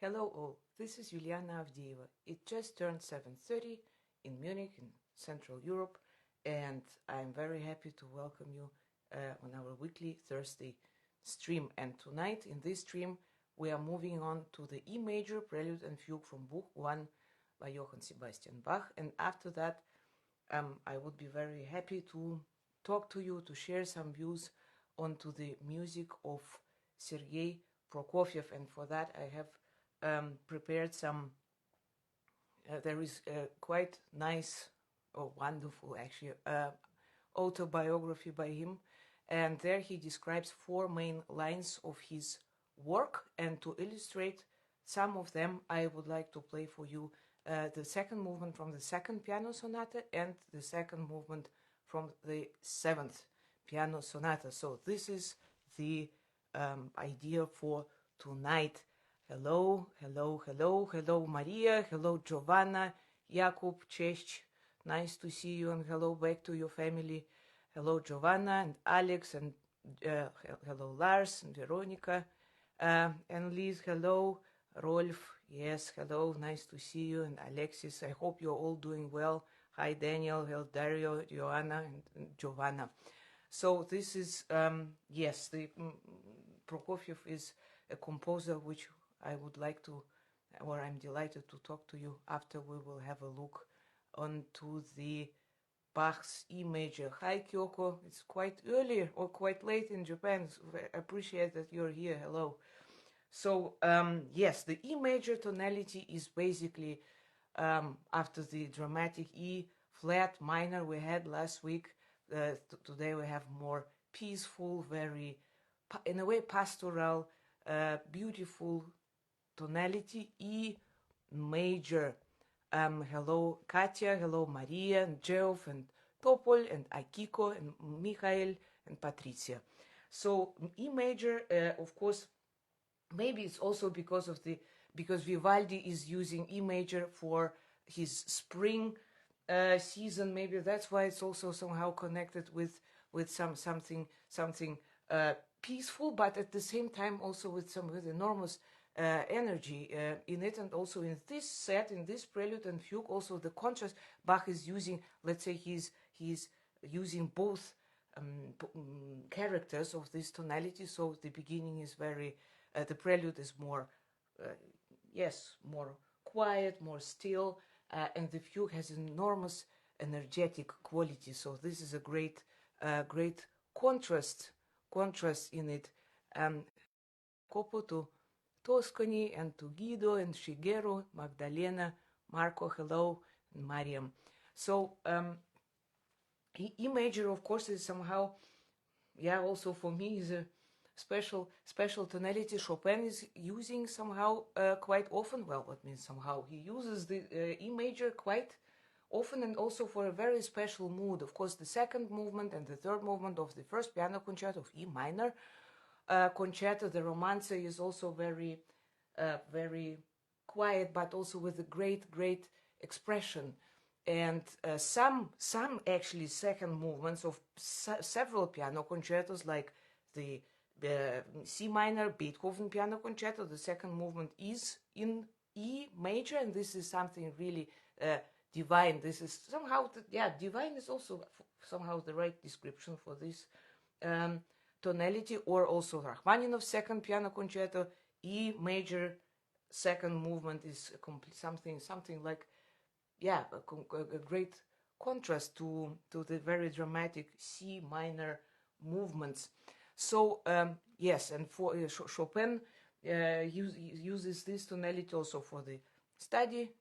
Hello all, this is Yulianna Avdeeva. It just turned 7:30 in Munich in Central Europe, and I'm very happy to welcome you on our weekly Thursday stream. And tonight in this stream we are moving on to the E major Prelude and Fugue from Book I by Johann Sebastian Bach, and after that I would be very happy to talk to you, to share some views onto the music of Sergei Prokofiev, and for that I have prepared some, there is a quite nice or wonderful actually autobiography by him, and there he describes 4 main lines of his work, and to illustrate some of them I would like to play for you the second movement from the second piano sonata and the second movement from the 7th piano sonata. So this is the idea for tonight. Hello, hello, hello, hello Maria, hello Giovanna, Jakub, Cześć, nice to see you, and hello back to your family. Hello Giovanna and Alex, and hello Lars and Veronica, and Liz, hello. Rolf, yes, hello, nice to see you, and Alexis, I hope you're all doing well. Hi Daniel, hello Dario, Joanna, and Giovanna. So this is, yes, the Prokofiev is a composer which I would like to, or I'm delighted to talk to you after we will have a look onto the Bach's E major. Hi Kyoko, it's quite early or quite late in Japan, so I appreciate that you're here, hello. So yes, the E major tonality is basically after the dramatic E flat minor we had last week. Today we have more peaceful, very, in a way, pastoral, beautiful tonality, E major. Hello Katya, hello Maria, and Geoff, and Topol, and Akiko, and Michael, and Patricia. So E major, of course, maybe it's also because Vivaldi is using E major for his spring season. Maybe that's why it's also somehow connected with something peaceful, but at the same time also with enormous energy in it. And also in this set, in this Prelude and Fugue, also the contrast Bach is using, let's say he's using both characters of this tonality. So the beginning is very, the prelude is more, yes, more quiet, more still, and the fugue has enormous energetic quality. So this is a great contrast in it. Kopo to Toscani, and to Guido, and Shigeru, Magdalena, Marco, hello, and Mariam. So E major, of course, is somehow, yeah, also for me is a special tonality Chopin is using somehow quite often. Well, what means somehow? He uses the E major quite often, and also for a very special mood. Of course, the second movement and the third movement of the first piano concerto of E minor concerto, the romanze, is also very quiet, but also with a great expression. And some actually second movements of several piano concertos, like the C minor Beethoven piano concerto, the second movement is in E major, and this is something really divine. This is somehow, divine is also somehow the right description for this tonality. Or also Rachmaninoff's second piano concerto, E major second movement is something like, yeah, a great contrast to the very dramatic C minor movements. So yes, and for Chopin uses this tonality also for the study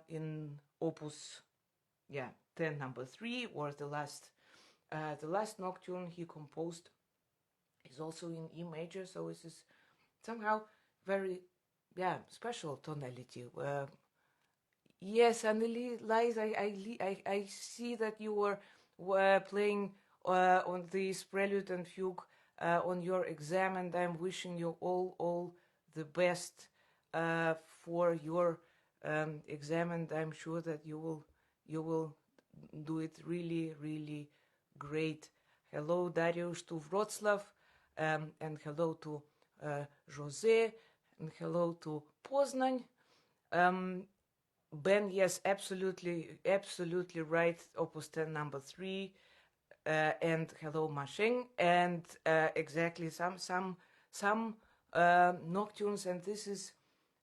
in Opus 10 number 3, or the last nocturne he composed is also in E major. So this is somehow very special tonality. Yes, Anneli, Lies, I see that you were playing on this Prelude and Fugue on your exam, and I'm wishing you all the best for your exam, and I'm sure that you will do it really great. Hello Dariusz to Wrocław, and hello to Jose, and hello to Poznan. Ben, yes, absolutely right. Opus 10, number 3, and hello, Masheng, and exactly some nocturnes, and this is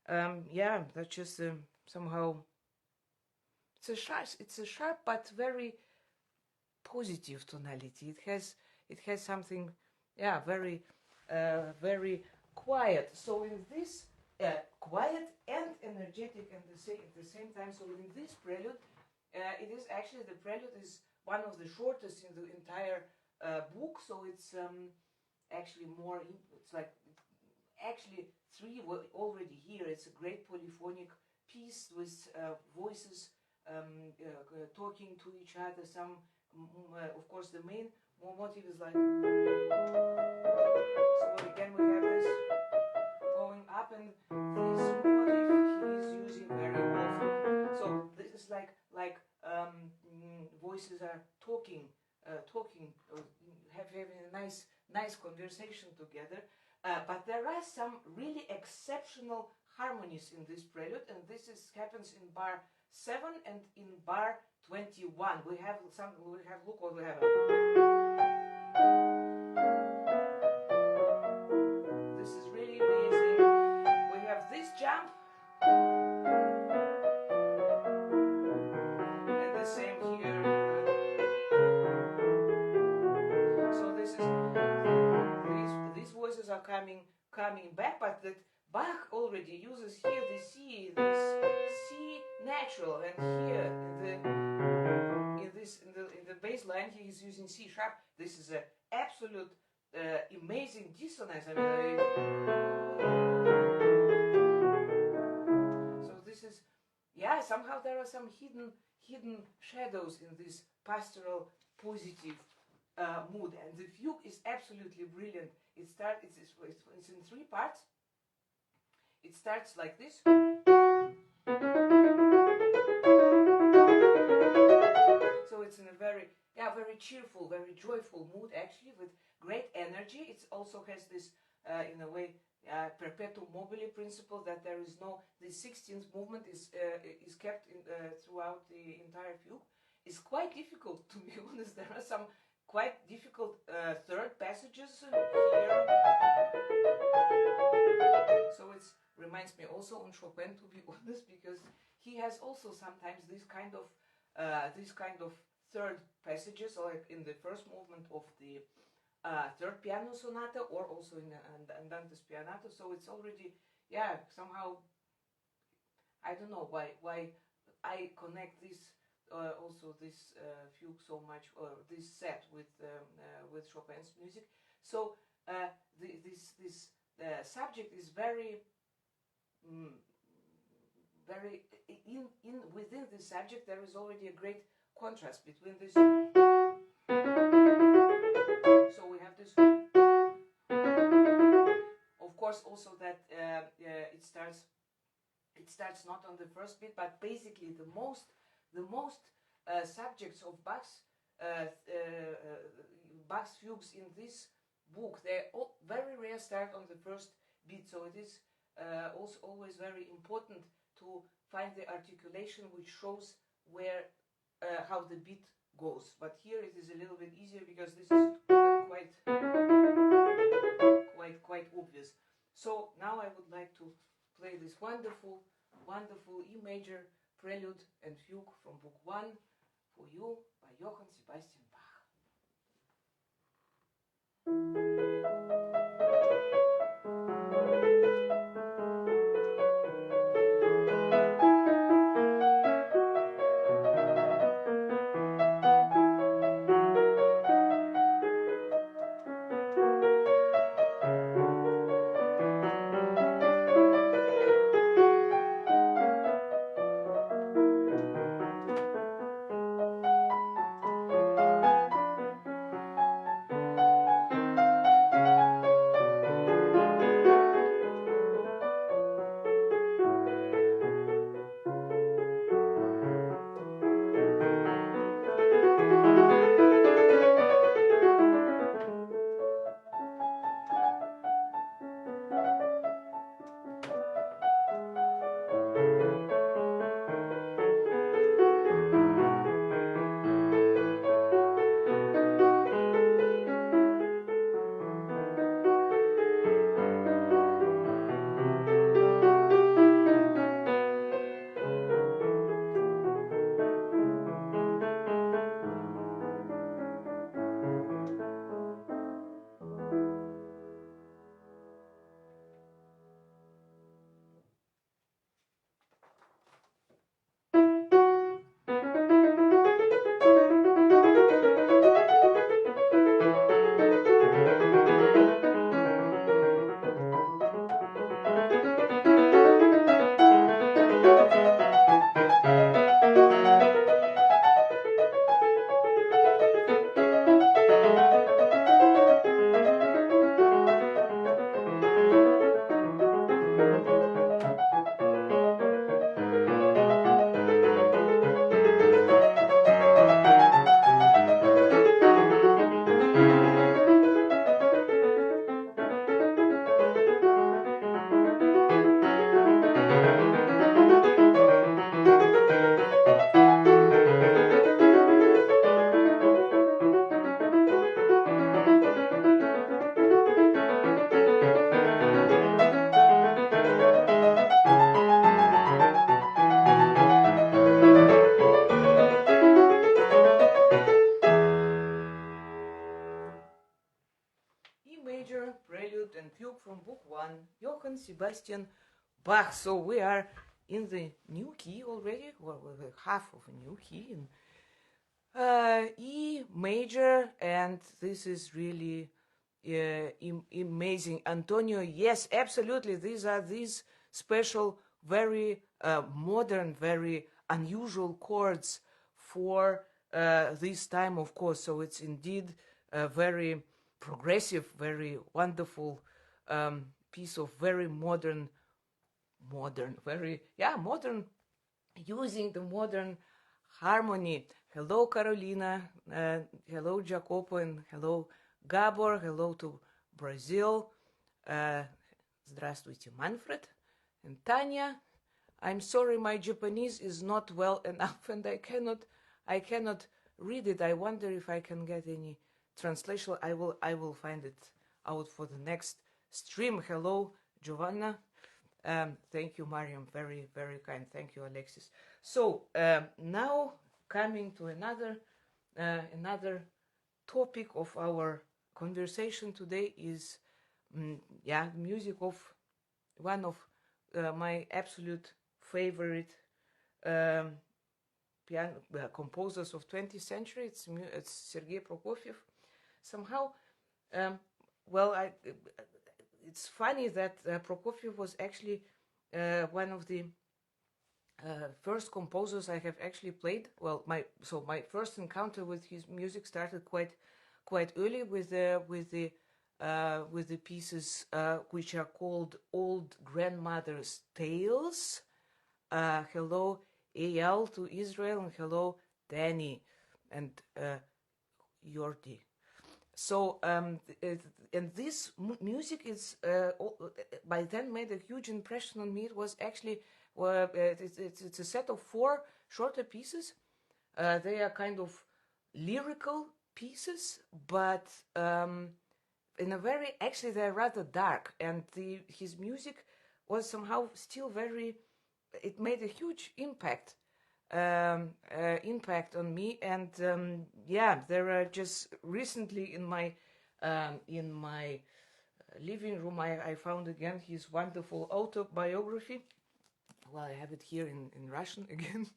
that's just somehow it's a sharp but very positive tonality. It has something, very quiet. So in this quiet and energetic at the same time. So in this prelude, it is actually, the prelude is one of the shortest in the entire book. So it's actually more. It's like actually 3 were already here. It's a great polyphonic piece with voices talking to each other. Some, of course, the main motive is like. So again, we have this going up, and this motive he is using very often. So this is like voices are talking, having a nice conversation together. But there are some really exceptional harmonies in this prelude, and this happens in bar 7 and in bar 21. Look what we have. This is really amazing. We have this jump, and the same here. So these voices are coming back, but that Bach already uses here the C, this C natural, and here in the bass line he is using C sharp. This is an absolute amazing dissonance. I mean, so this is, somehow there are some hidden shadows in this pastoral positive mood, and the fugue is absolutely brilliant. It's in 3 parts. It starts like this. So it's in a very cheerful, very joyful mood, actually, with great energy. It also has this, in a way, perpetuum mobile principle, that there is the 16th movement is kept throughout the entire fugue. It's quite difficult, to be honest. There are some quite difficult third passages here. So it reminds me also on Chopin, to be honest, because he has also sometimes this kind of third passages, like in the first movement of the third piano sonata, or also in Andante's Pianato. So it's already, somehow, I don't know why I connect this also this fugue so much, or this set with Chopin's music. So this subject is very within this subject there is already a great contrast between this. So we have this, of course, also that it starts not on the first beat, but basically the most subjects of Bach's fugues in this book, they all very rare start on the first beat. So it is also always very important to find the articulation which shows where how the beat goes. But here it is a little bit easier because this is quite obvious. So now I would like to play this wonderful E major Prelude and Fugue from Book 1 for you by Johann Sebastian Bach. Johann Sebastian Bach. So we are in the new key already, well, half of a new key in E major, and this is really amazing. Antonio, yes, absolutely. These are these special, very modern, very unusual chords for this time, of course. So it's indeed a very progressive, very wonderful piece of very modern, modern, using the modern harmony. Hello, Carolina. Hello, Jacopo, and hello, Gabor. Hello to Brazil. Здравствуйте, Manfred and Tanya. I'm sorry, my Japanese is not well enough, and I cannot read it. I wonder if I can get any translation. I will find it out for the next stream. Hello, Giovanna. Thank you, Mariam. Very, very kind. Thank you, Alexis. So now coming to another topic of our conversation today is music of one of my absolute favorite piano composers of 20th century. It's Sergei Prokofiev. Somehow, it's funny that Prokofiev was actually one of the first composers I have actually played. Well, my first encounter with his music started quite early with the pieces which are called Old Grandmother's Tales. Hello, Eyal to Israel, and hello, Danny and Yordi. So, and this music is by then made a huge impression on me. It was actually it's a set of 4 shorter pieces. They are kind of lyrical pieces, but in a very, actually they're rather dark, and his music was somehow still very, it made a huge impact on me. And there are just recently in my living room I found again his wonderful autobiography. Well, I have it here in Russian again.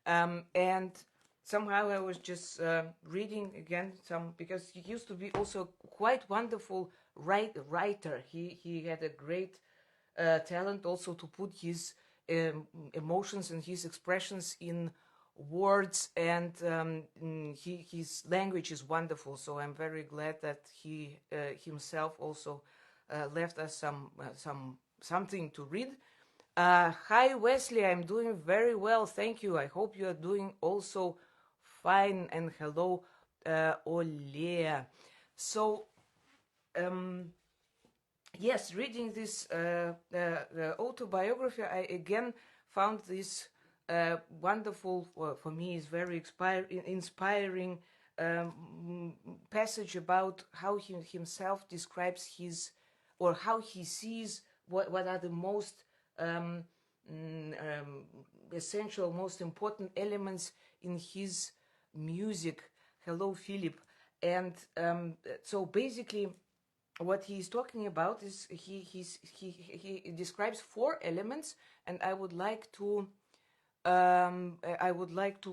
And somehow I was just reading again because he used to be also quite wonderful writer. He had a great talent also to put his emotions and his expressions in words, and his language is wonderful. So I'm very glad that he himself also left us something to read. Hi Wesley, I'm doing very well, thank you. I hope you are doing also fine. And hello, Olea. So yes, reading this autobiography, I again found this wonderful, for me is very inspiring passage about how he himself describes or how he sees what are the most essential, most important elements in his music. Hello, Philip. And so basically what he's talking about is he describes 4 elements, and I would like to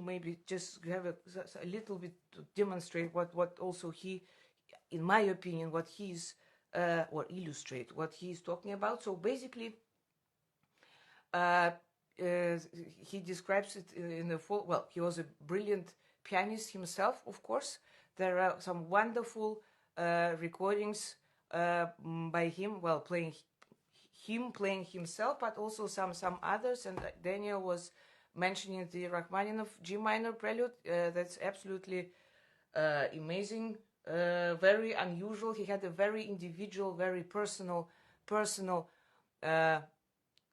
maybe just have a little bit to demonstrate what also he, in my opinion, what he's or illustrate what he's talking about. So basically he describes it in a full, well, he was a brilliant pianist himself, of course. There are some wonderful recordings by him, well, playing himself, but also some others. And Daniel was mentioning the Rachmaninoff G minor prelude. That's absolutely amazing, very unusual. He had a very individual, very personal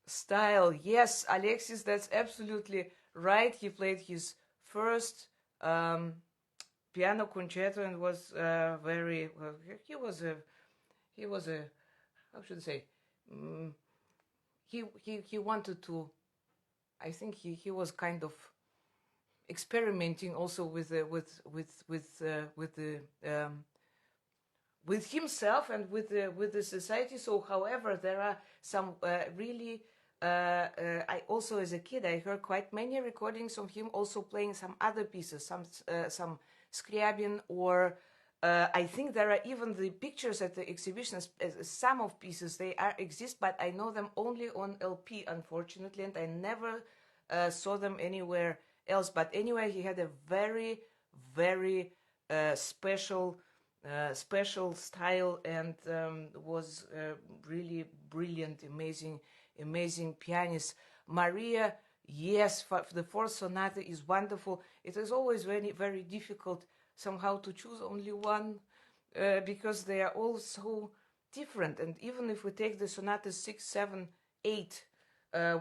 style. Yes, Alexis, that's absolutely right. He played his first piano concerto and was very well, he was a how should I say, he wanted to, I think he was kind of experimenting also with the with himself and with the society. So, however, there are some really. I also, as a kid, I heard quite many recordings of him also playing some other pieces, some Scriabin, or I think there are even the pictures at the exhibitions. Some of pieces they exist, but I know them only on LP, unfortunately, and I never saw them anywhere else. But anyway, he had a very, very special style, and was really brilliant, amazing pianist. Maria, yes, for the fourth sonata is wonderful. It is always very, very difficult somehow to choose only one, because they are all so different. And even if we take the sonatas 6, 7, 8,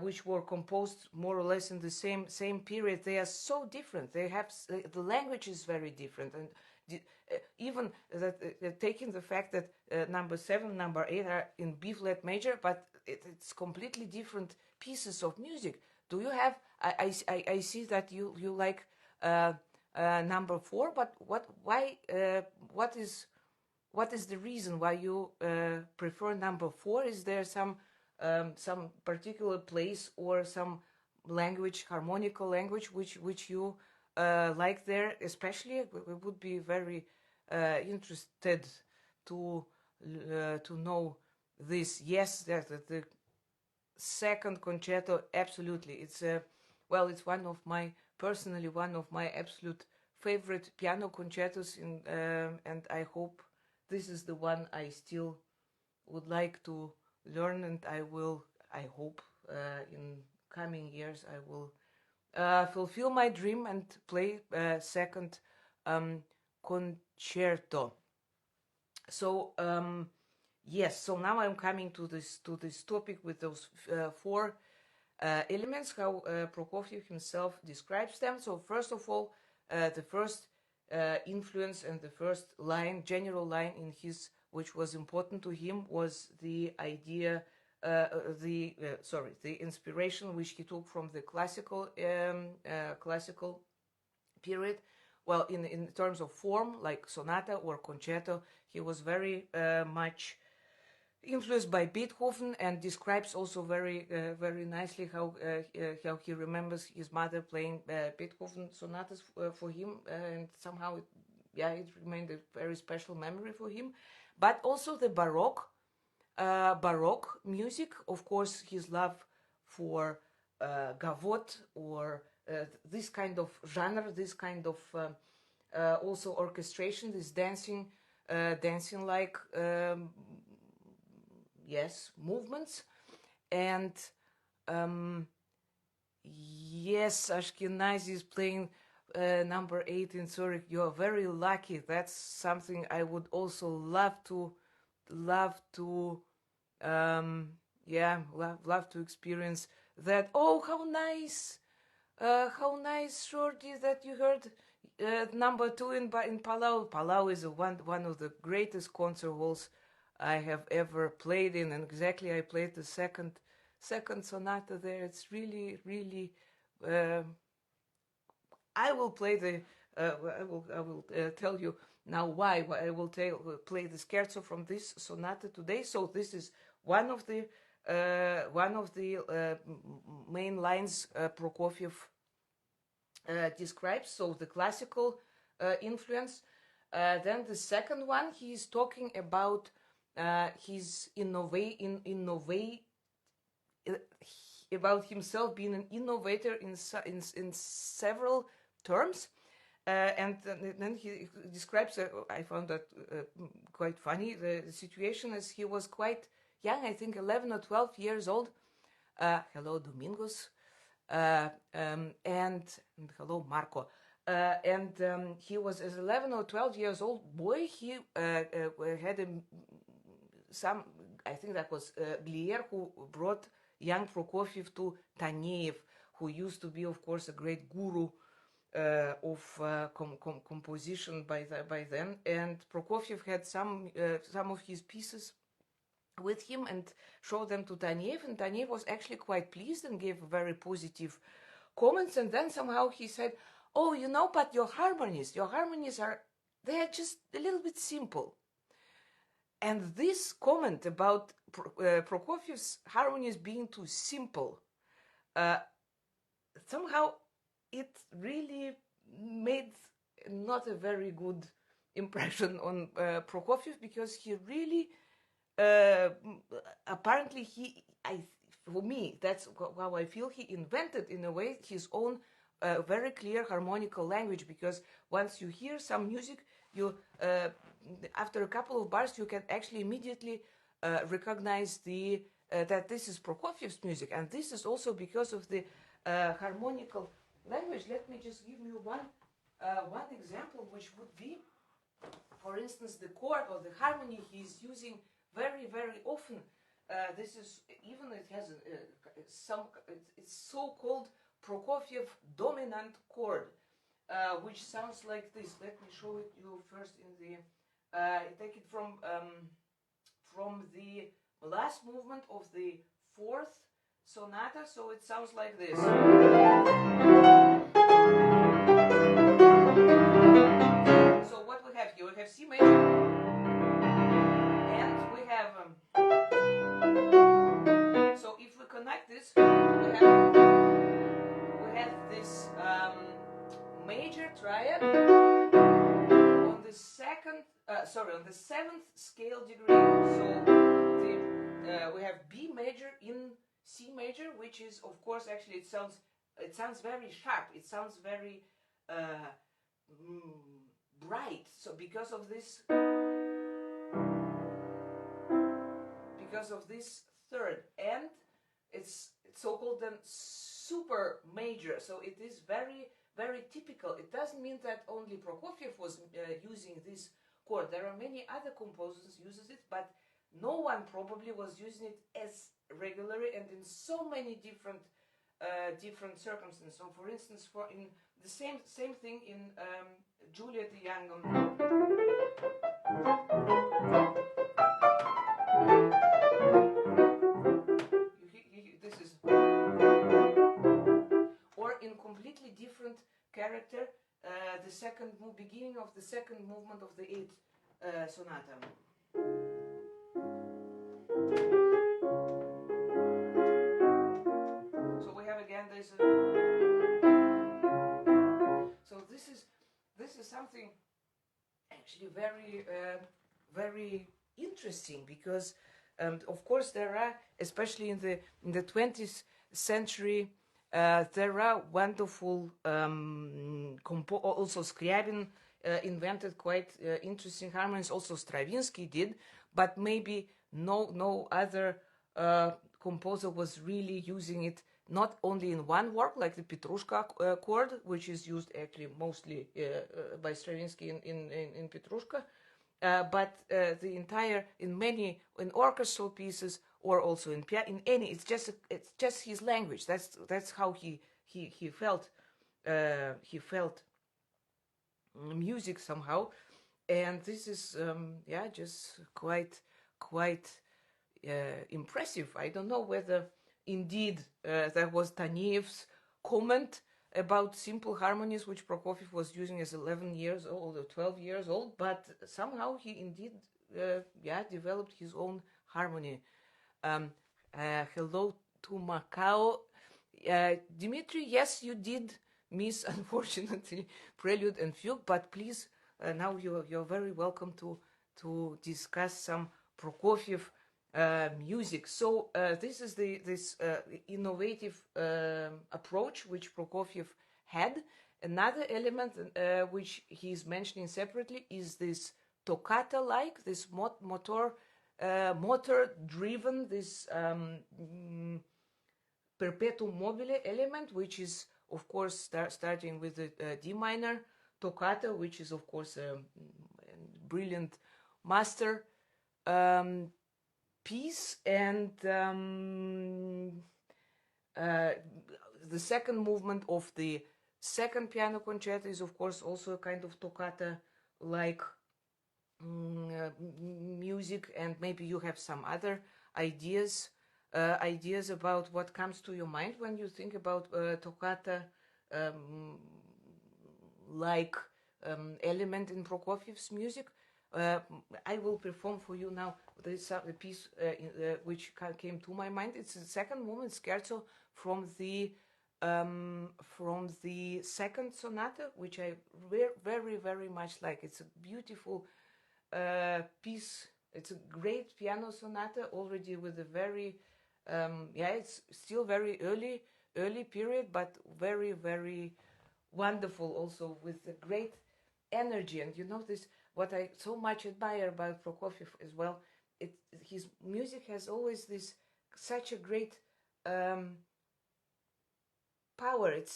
which were composed more or less in the same period, they are so different. They have the language is very different, and even that, taking the fact that number 7, number 8 are in B flat major, but it's completely different pieces of music. Do you have? I see that you like number 4, but why? What is the reason why you prefer number 4? Is there some particular place or some language, harmonical language, which you like there especially? We would be very interested to know this. Yes, the second concerto, absolutely. It's it's one of my absolute favorite piano concertos, and I hope this is the one I still would like to learn, and I hope in coming years I will fulfill my dream and play second concerto. So yes, so now I'm coming to this topic with those 4 elements, how Prokofiev himself describes them. So first of all, the first influence and the first line, general line in his, which was important to him, was the idea, the inspiration which he took from the classical period. Well, in terms of form, like sonata or concerto, he was very much influenced by Beethoven, and describes also very nicely how he remembers his mother playing Beethoven sonatas for him, and somehow it remained a very special memory for him. But also the Baroque music, of course, his love for gavotte, or this kind of genre, this kind of also orchestration, this dancing like movements. And yes, Ashkenazi is playing number 8 in Zurich. You are very lucky. That's something I would also love to experience that. Oh, how nice, Shorty, that you heard number 2 in Palau. Palau is one of the greatest concert halls I have ever played in, and exactly I played the second sonata there. It's really I will play the I will tell you now why I will play the scherzo from this sonata today. So this is one of the main lines Prokofiev describes. So the classical influence. Then the second one, he is talking about his about himself being an innovator in several terms. And then he describes, I found that quite funny, the situation as he was quite young, I think 11 or 12 years old. Hello, Domingos. And hello, Marco. And he was, as 11 or 12 years old boy, he had I think that was Glier, who brought young Prokofiev to Taneyev, who used to be, of course, a great guru of composition by then. And Prokofiev had some of his pieces with him and showed them to Taneyev, and Taneyev was actually quite pleased and gave very positive comments. And then somehow he said, oh, but your harmonies are just a little bit simple. And this comment about Prokofiev's harmonies being too simple, somehow it really made not a very good impression on Prokofiev, because he really, apparently for me, that's how I feel, he invented in a way his own very clear harmonical language, because once you hear some music, you after a couple of bars you can actually immediately recognize that this is Prokofiev's music, and this is also because of the harmonical language. Let me just give you one example, which would be, for instance, the chord or the harmony he's using very, very often. This is even, it has it's so-called Prokofiev dominant chord, which sounds like this. Let me show it you first in the. Take it from the last movement of the fourth sonata. So it sounds like this. So what we have here, we have C major, and we have. So if we connect this, we have this major triad on the on the seventh scale degree. So we have B major in C major, which is, of course, actually it sounds very sharp. It sounds very bright. So because of this third, and it's so-called then super major. So it is very, very typical. It doesn't mean that only Prokofiev was using this chord. There are many other composers uses it, but no one probably was using it as regularly and in so many different circumstances. So, for instance, in the same thing in Juliet the Young. This is, or in completely different character, the beginning of the second movement of the eighth sonata. So we have again this. So this is something actually very very interesting, because of course there are, especially in the 20th century, there are wonderful also Scriabin invented quite interesting harmonies. Also Stravinsky did, but maybe no other composer was really using it not only in one work, like the Petrushka chord, which is used actually mostly by Stravinsky in Petrushka, but the entire in orchestral pieces, or also in any. It's just his language. That's how he felt. He felt music somehow, and this is just quite impressive. I don't know whether indeed there was Taniev's comment about simple harmonies, which Prokofiev was using as 11 years old or 12 years old, but somehow he indeed developed his own harmony. Hello to Macau. Dimitri, yes, you did miss, unfortunately, Prelude and Fugue, but please, now you're very welcome to discuss some Prokofiev music. So this is this innovative approach which Prokofiev had. Another element which he's mentioning separately is this toccata-like, this motor-driven, this perpetuum mobile element, which is, of course, starting with the D minor toccata, which is, of course, a brilliant master piece, and the second movement of the second piano concerto is, of course, also a kind of toccata-like music, and maybe you have some other ideas about what comes to your mind when you think about toccata like element in Prokofiev's music. I will perform for you now this piece which came to my mind. It's the second movement scherzo from the second sonata, which I very, very much like. It's a beautiful piece. It's a great piano sonata, already with a very, it's still very early period, but very, very wonderful, also with a great energy. And you know this, what I so much admire about Prokofiev as well, his music has always this such a great power. It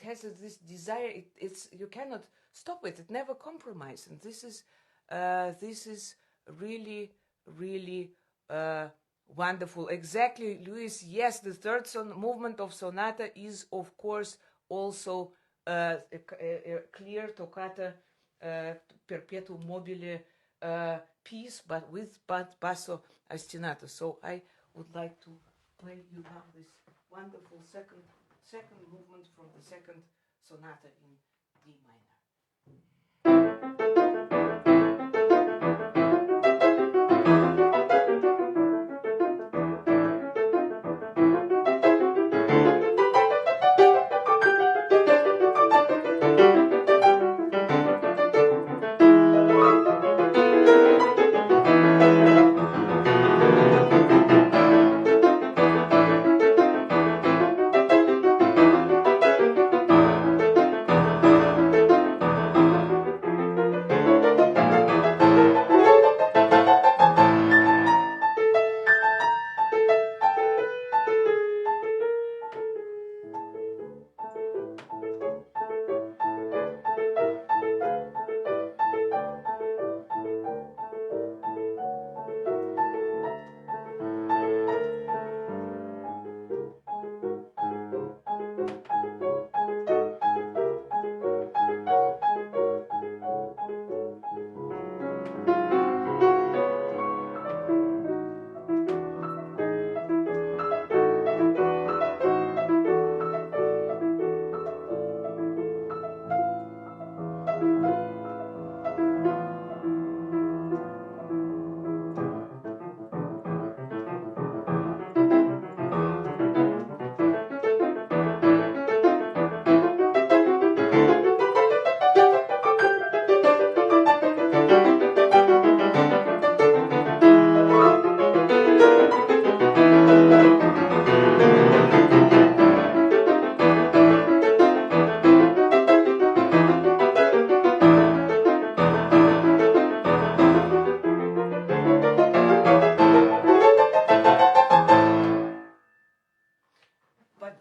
has this desire. It's you cannot stop it. It never compromises. And this is really, really wonderful. Exactly, Luis. Yes, the third movement of sonata is, of course, also a clear toccata, perpetuum mobile piece, but with basso ostinato. So I would like to play you now this wonderful second movement from the second sonata in D minor.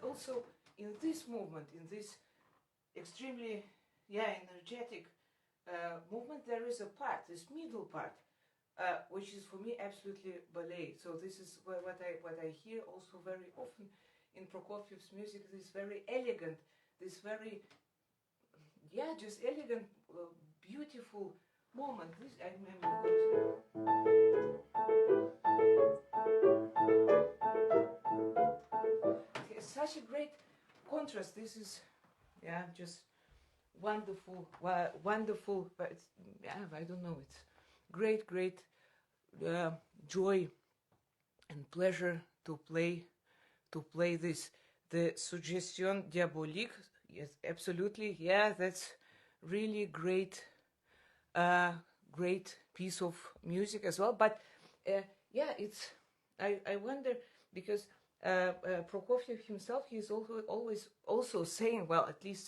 Also, in this movement, in this extremely energetic movement, there is a part, this middle part, which is for me absolutely ballet. So this is what I hear also very often in Prokofiev's music. This very elegant, this very just elegant, beautiful moment. This I remember. Such a great contrast. This is just wonderful, wonderful. But it's, I don't know. It's great joy and pleasure to play this. The Suggestion Diabolique. Yes, absolutely. Yeah, that's really great piece of music as well. But it's I wonder, because Prokofiev himself, he's always also saying, well, at least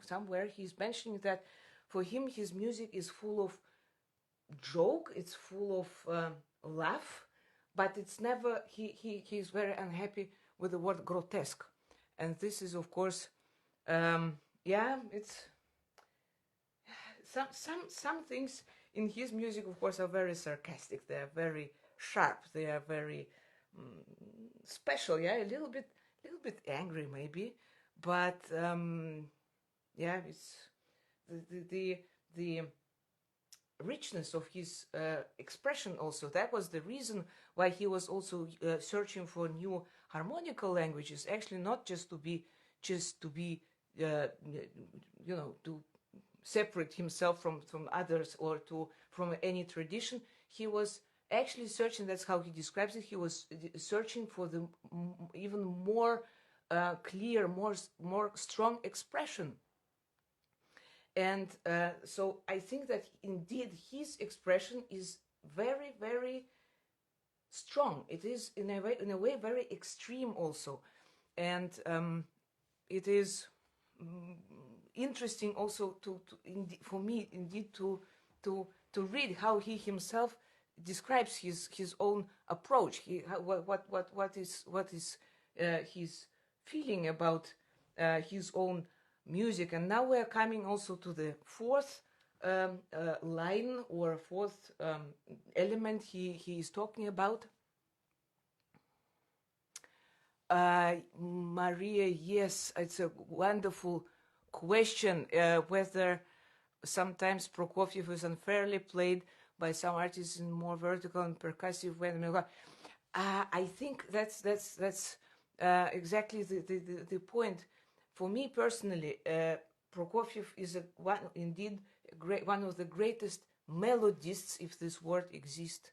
somewhere he's mentioning that for him his music is full of joke, it's full of laugh, but it's never, he's very unhappy with the word grotesque. And this is, of course, it's some things in his music, of course, are very sarcastic. They are very sharp. They are very special. A little bit angry maybe, but it's the richness of his expression also. That was the reason why he was also searching for new harmonical languages. Actually, not just to be to separate himself from others or from any tradition. He was actually searching, that's how he describes it, he was searching for the even more clear, more strong expression. And so I think that indeed his expression is very, very strong. It is in a way very extreme also. And it is interesting also for me indeed to read how he himself describes his own approach. What is his feeling about his own music. And now we are coming also to the fourth line or fourth element he is talking about. Maria, yes, it's a wonderful question whether sometimes Prokofiev is unfairly played by some artists in more vertical and percussive way. I think that's exactly the point. For me personally, Prokofiev is indeed one of the greatest melodists, if this word exists.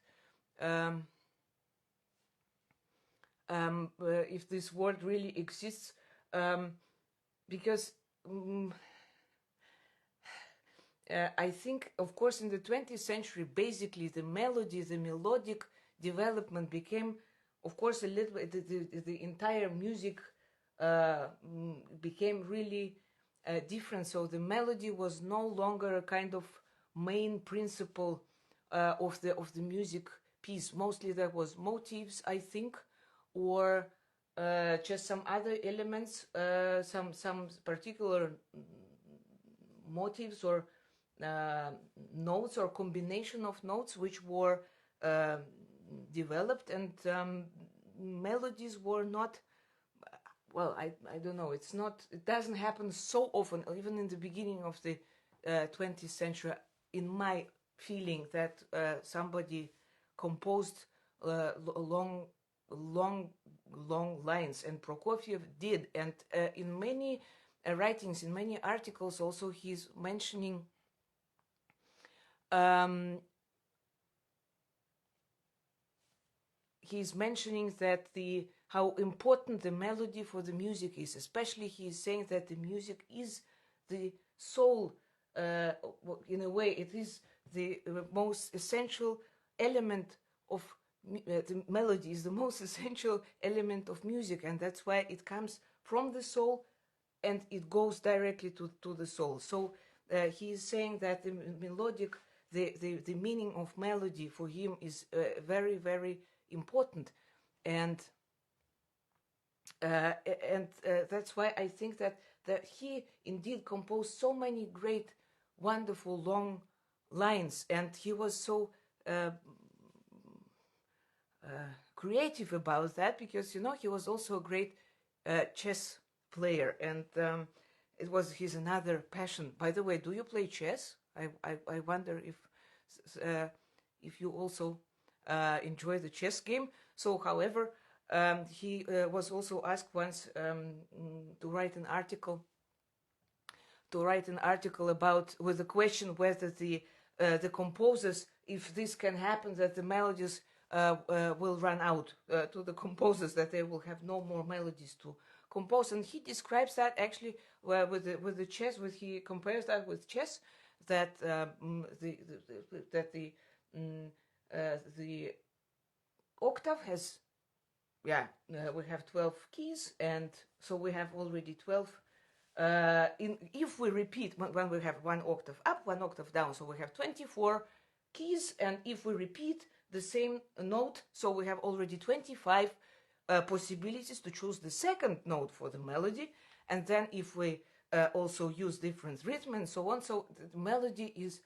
If this word really exists, because I think, of course, in the 20th century, basically the melodic development became, of course, a little bit, the entire music became really different. So the melody was no longer a kind of main principle of the music piece. Mostly there was motifs, I think, or just some other elements, some particular motifs or notes or combination of notes which were developed, and melodies were not, well, I don't know, it doesn't happen so often, even in the beginning of the 20th century, in my feeling, that somebody composed long lines, and Prokofiev did. And in many writings, in many articles also, he's mentioning that how important the melody for the music is. Especially he's saying that the music is the soul, in a way it is the most essential element of the melody is the most essential element of music, and that's why it comes from the soul and it goes directly to the soul. So he is saying that the melodic, the meaning of melody for him is very, very important, and that's why I think that he indeed composed so many great, wonderful long lines, and he was so creative about that, because he was also a great chess player, and it was his another passion. By the way, do you play chess? I wonder if you also enjoy the chess game. So, however, he was also asked once to write an article about, with the question whether the composers, if this can happen, that the melodies will run out to the composers, that they will have no more melodies to compose. And he describes that actually with the chess. He compares that with chess, that the octave has, we have 12 keys, and so we have already 12. If we repeat, when we have one octave up, one octave down, so we have 24 keys, and if we repeat the same note, so we have already 25 possibilities to choose the second note for the melody. And then if we also use different rhythm and so on, so the melody is,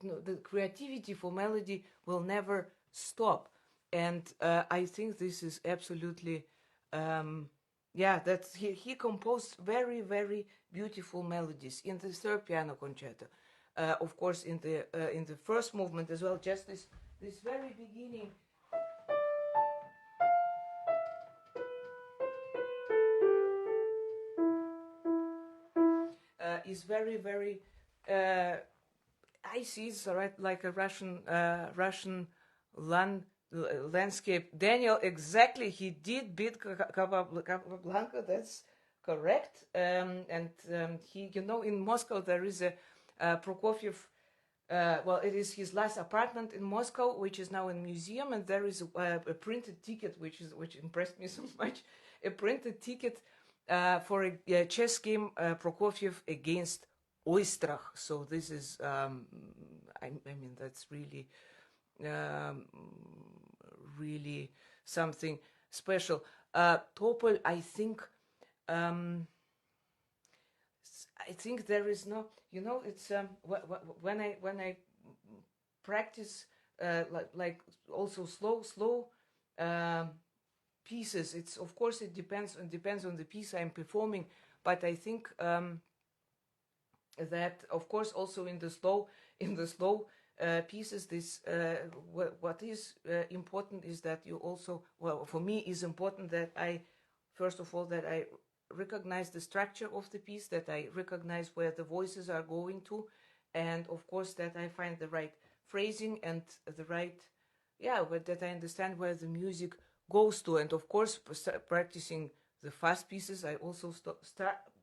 the creativity for melody will never stop. And I think this is absolutely, that he composed very, very beautiful melodies in the third piano concerto. Of course, in the first movement as well, just this very beginning. Is very, very I see it's right, like a Russian landscape. Daniel, exactly, he did beat Capablanca. That's correct. And he, you know, in Moscow there is a Prokofiev. Well, it is his last apartment in Moscow, which is now in museum, and there is a printed ticket, which impressed me so much. A printed ticket for a chess game, Prokofiev against Oistrach. So this is, I mean, that's really, really something special. Topol, I think there is no, you know, it's when I practice like also slow pieces. It's, of course, it depends on the piece I'm performing, but I think that, of course, also in the slow pieces, this what is important is that you also, well, for me is important that I, first of all, that I recognize the structure of the piece, that I recognize where the voices are going to, and of course that I find the right phrasing and the right, that I understand where the music goes to. And of course, practicing the fast pieces, I also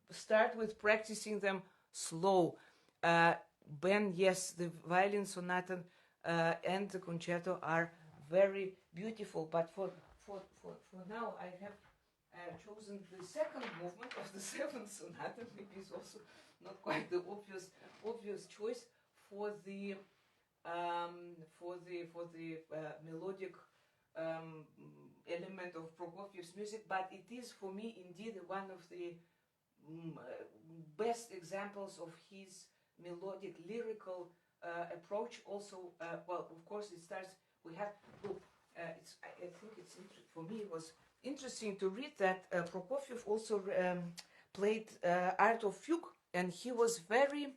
start with practicing them slow. Then, yes, the violin sonata and the concerto are very beautiful, but for now I have chosen the second movement of the seventh sonata. Maybe it's also not quite the obvious choice for the melodic element of Prokofiev's music, but it is for me indeed one of the best examples of his melodic lyrical approach. Also, well, of course, it starts. We have. I think it's for me it was interesting to read that Prokofiev also played art of fugue, and he was very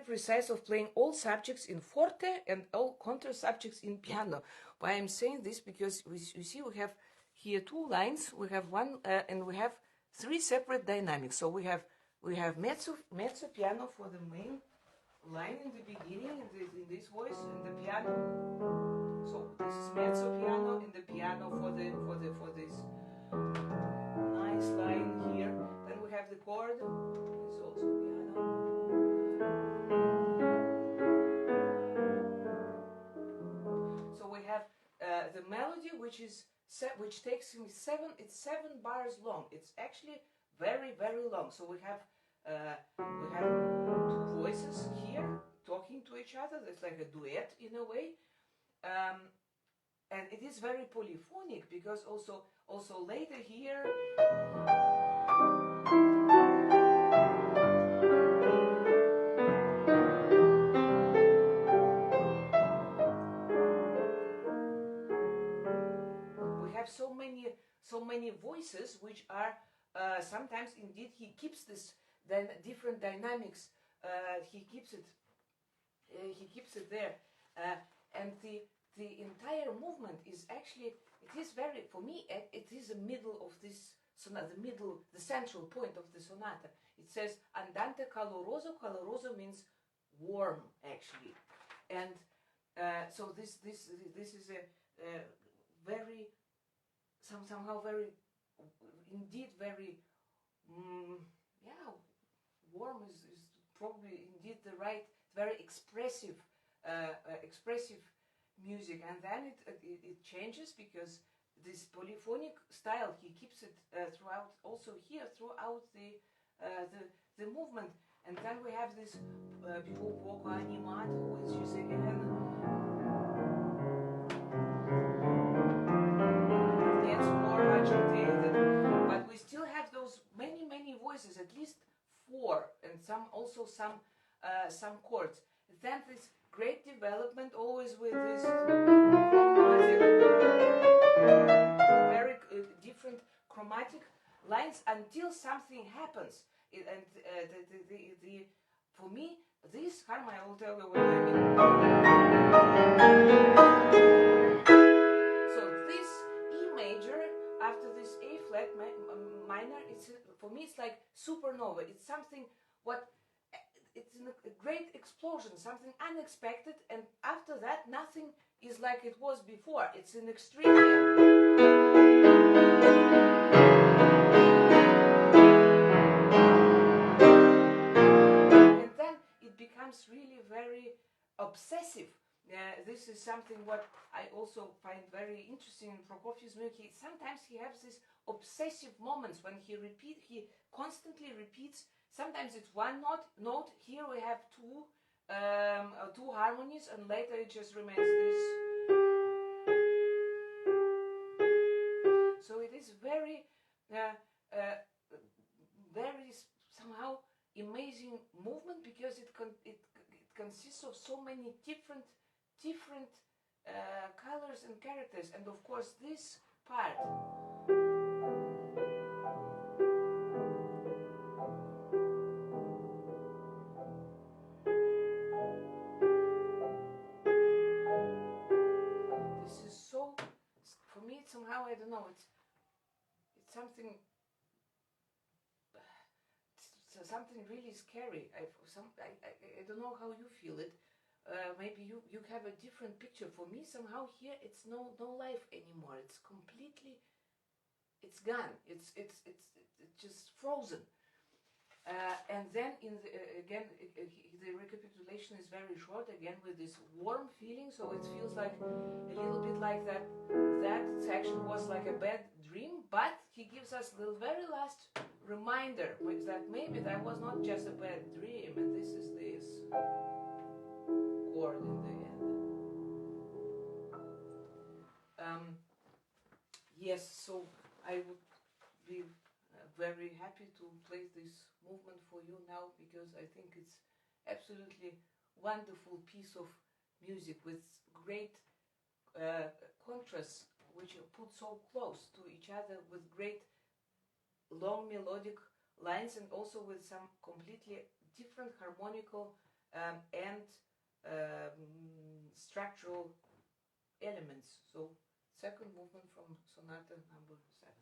precise of playing all subjects in forte and all counter subjects in piano. Why I'm saying this, because you see we have here two lines. We have one and we have three separate dynamics. So we have mezzo piano for the main line in the beginning in this voice in the piano. So this is mezzo piano in the piano for this nice line here. Then we have the chord. It's also piano. So we have the melody, which takes me it's 7 bars long. It's actually very, very long. So we have two voices here talking to each other. It's like a duet in a way. And it is very polyphonic, because also later here we have so many voices, which are sometimes indeed he keeps this then different dynamics. He keeps it there, and the entire movement is actually, it is very, for me, it is the middle of this sonata, the central point of the sonata. It says andante caloroso. Caloroso means warm, actually, and so this is a very somehow very, indeed very warm is probably indeed the right, very expressive music. And then it changes, because this polyphonic style he keeps it throughout, also here throughout the movement. And then we have this più poco animato, which is again it's more agitated, but we still have those many voices, at least 4, and some chords. Then this great development, always with this very different chromatic lines, until something happens. For me, this harmony, I will tell you what I mean. So this E major after this A flat minor, it's, for me, it's like supernova. It's something what it's a great explosion, something unexpected, and after that nothing is like it was before. It's an extreme. And then it becomes really very obsessive. This is something what I also find very interesting in Prokofiev's music. Sometimes he has these obsessive moments when he constantly repeats. Sometimes it's one note. Here we have two harmonies, and later it just remains this. So it is very, very somehow amazing movement, because it consists of so many different colors and characters, and of course this part. This is so, for me, it's somehow, I don't know, it's something. Something really scary. I don't know how you feel it. Maybe you have a different picture. For me, somehow here it's no life anymore. It's completely, it's gone. It's just frozen. And then again, the recapitulation is very short. Again, with this warm feeling. So it feels like a little bit like that section was like a bad dream, but he gives us the very last reminder that maybe that was not just a bad dream, and this is this chord in the end. Yes, so I would be very happy to play this movement for you now, because I think it's absolutely wonderful piece of music with great contrasts, which are put so close to each other, with great long melodic lines, and also with some completely different harmonical and structural elements. So, second movement from Sonata number 7.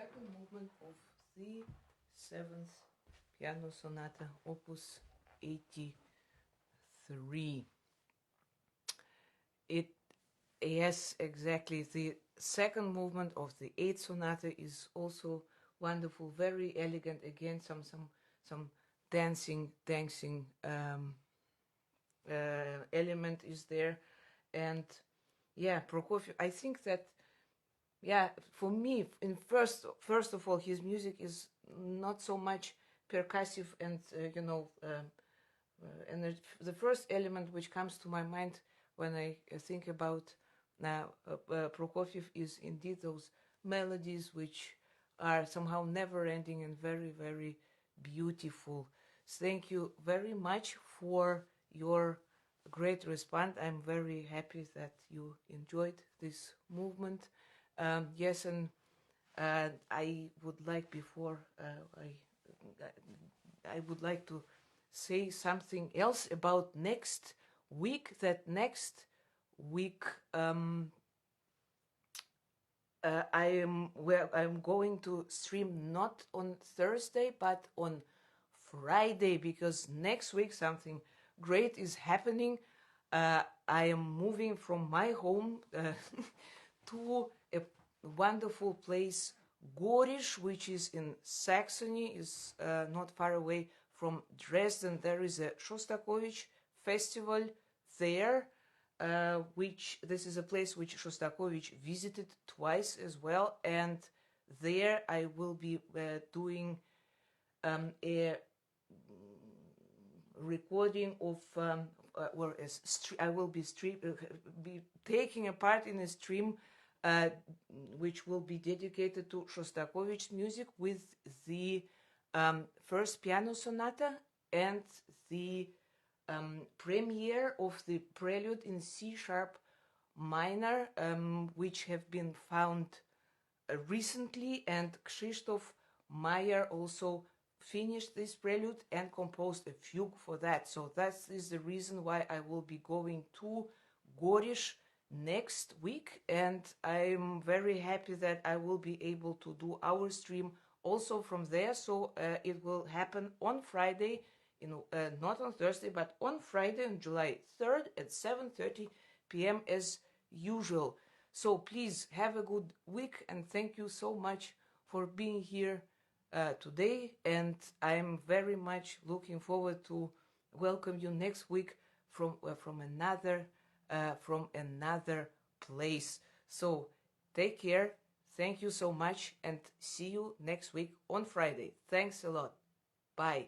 second movement of the seventh Piano Sonata, Opus 83. Yes, exactly. The second movement of the eighth sonata is also wonderful, very elegant. Again, some dancing element is there, and yeah, Prokofiev. I think that for me, first of all, his music is not so much percussive and and the first element which comes to my mind when I think about Prokofiev is indeed those melodies which are somehow never-ending and very, very beautiful. Thank you very much for your great response. I'm very happy that you enjoyed this movement. Yes, and I would like I would like to say something else about next week. That next week I'm going to stream not on Thursday but on Friday, because next week something great is happening. I am moving from my home to a wonderful place, Gorisch, which is in Saxony, is not far away from Dresden. There is a Shostakovich festival there, which this is a place which Shostakovich visited twice as well, and there I will be doing a recording of I will be taking a part in a stream which will be dedicated to Shostakovich music with the first piano sonata and the premiere of the Prelude in C sharp minor, which have been found recently, and Krzysztof Meyer also finished this prelude and composed a fugue for that. So that is the reason why I will be going to Gorisch next week, and I'm very happy that I will be able to do our stream also from there. So it will happen on Friday, not on Thursday, but on Friday, on July 3rd at 7:30 p.m. as usual. So please have a good week, and thank you so much for being here today, and I'm very much looking forward to welcome you next week from another place. So take care, thank you so much, and see you next week on Friday. Thanks a lot. Bye.